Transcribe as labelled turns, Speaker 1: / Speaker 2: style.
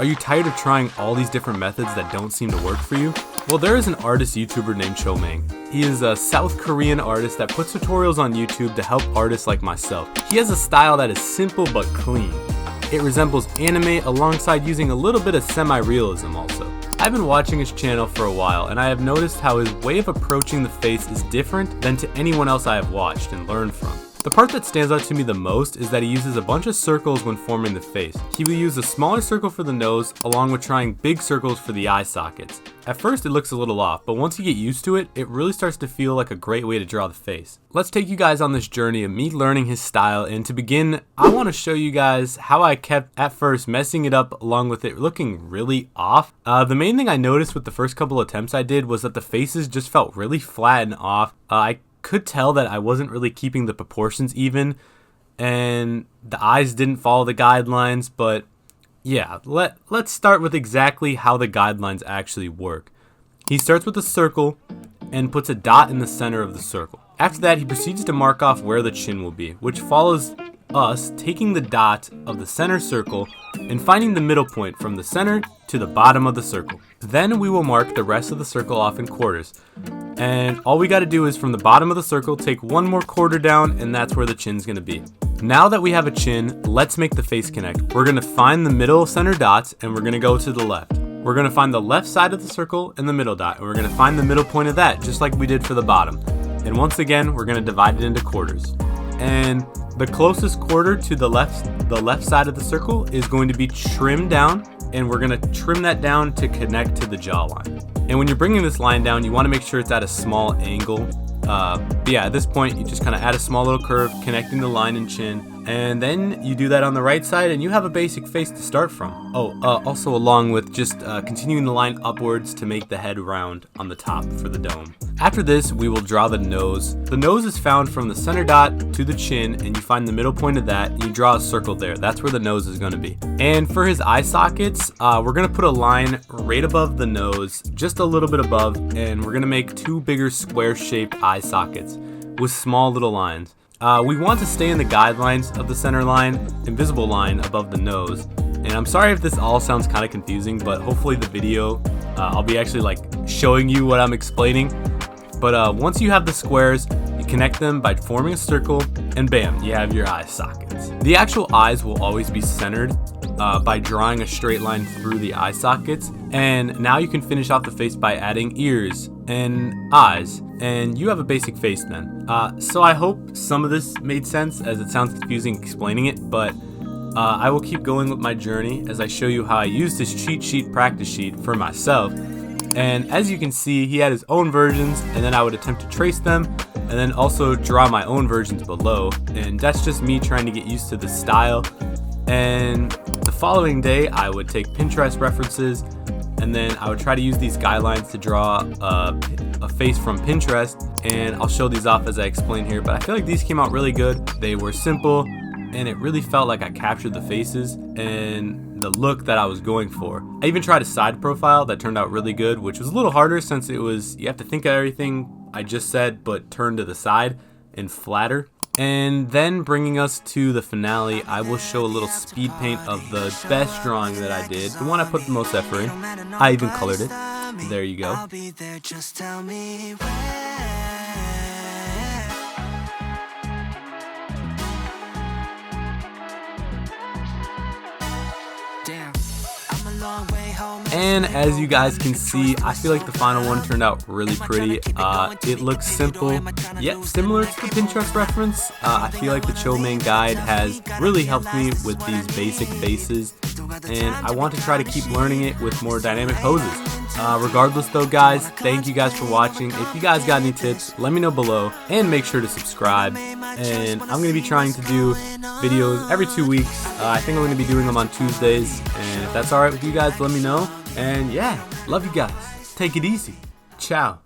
Speaker 1: Are you tired of trying all these different methods that don't seem to work for you? Well, there is an artist YouTuber named Chomang. He is a South Korean artist that puts tutorials on YouTube to help artists like myself. He has a style that is simple but clean. It resembles anime alongside using a little bit of semi-realism also. I've been watching his channel for a while, and I have noticed how his way of approaching the face is different than to anyone else I have watched and learned from. The part that stands out to me the most is that he uses a bunch of circles when forming the face. He will use a smaller circle for the nose along with trying big circles for the eye sockets. At first it looks a little off, but once you get used to it, it really starts to feel like a great way to draw the face. Let's take you guys on this journey of me learning his style, and to begin, I want to show you guys how I kept at first messing it up along with it looking really off. The main thing I noticed with the first couple attempts I did was that the faces just felt really flat and off. I could tell that I wasn't really keeping the proportions even, and the eyes didn't follow the guidelines. But yeah, let's start with exactly how the guidelines actually work. He starts with a circle and puts a dot in the center of the circle. After that, he proceeds to mark off where the chin will be, which follows us taking the dot of the center circle and finding the middle point from the center to the bottom of the circle. Then we will mark the rest of the circle off in quarters. And all we got to do is from the bottom of the circle, take one more quarter down, and that's where the chin's going to be. Now that we have a chin, let's make the face connect. We're going to find the middle center dots, and we're going to go to the left. We're going to find the left side of the circle and the middle dot, and we're going to find the middle point of that, just like we did for the bottom. And once again, we're going to divide it into quarters. And the closest quarter to the left side of the circle is going to be trimmed down, and we're going to trim that down to connect to the jawline. And when you're bringing this line down, you want to make sure it's at a small angle. But yeah, at this point, you just kind of add a small little curve connecting the line and chin. And then you do that on the right side, and you have a basic face to start from. Also along with just continuing the line upwards to make the head round on the top for the dome. After this, we will draw the nose. The nose is found from the center dot to the chin, and you find the middle point of that, and you draw a circle there. That's where the nose is going to be. And for his eye sockets, we're going to put a line right above the nose, just a little bit above, and we're going to make two bigger square-shaped eye sockets with small little lines. We want to stay in the guidelines of the center line, invisible line above the nose. And I'm sorry if this all sounds kind of confusing, but hopefully the video, I'll be actually like showing you what I'm explaining. But once you have the squares, you connect them by forming a circle, and bam, you have your eye sockets. The actual eyes will always be centered by drawing a straight line through the eye sockets. And now you can finish off the face by adding ears and eyes, and you have a basic face then. So I hope some of this made sense, as it sounds confusing explaining it, but I will keep going with my journey as I show you how I used this cheat sheet practice sheet for myself. And as you can see, he had his own versions, and then I would attempt to trace them and then also draw my own versions below. And that's just me trying to get used to the style. And the following day, I would take Pinterest references, and then I would try to use these guidelines to draw a face from Pinterest, and I'll show these off as I explain here. But I feel like these came out really good. They were simple, and it really felt like I captured the faces and the look that I was going for. I even tried a side profile that turned out really good, which was a little harder since you have to think of everything I just said, but turn to the side and flatter. And then bringing us to the finale, I will show a little speed paint of the best drawing that I did, the one I put the most effort in. I even colored it. There you go. And as you guys can see, I feel like the final one turned out really pretty. It looks simple, yet similar to the Pinterest reference. I feel like the Chomang guide has really helped me with these basic faces, and I want to try to keep learning it with more dynamic poses. Regardless though, guys, thank you guys for watching. If you guys got any tips, let me know below, and make sure to subscribe. And I'm going to be trying to do videos every 2 weeks. I think I'm going to be doing them on Tuesdays, and if that's alright with you guys, let me know. And yeah, love you guys. Take it easy. Ciao.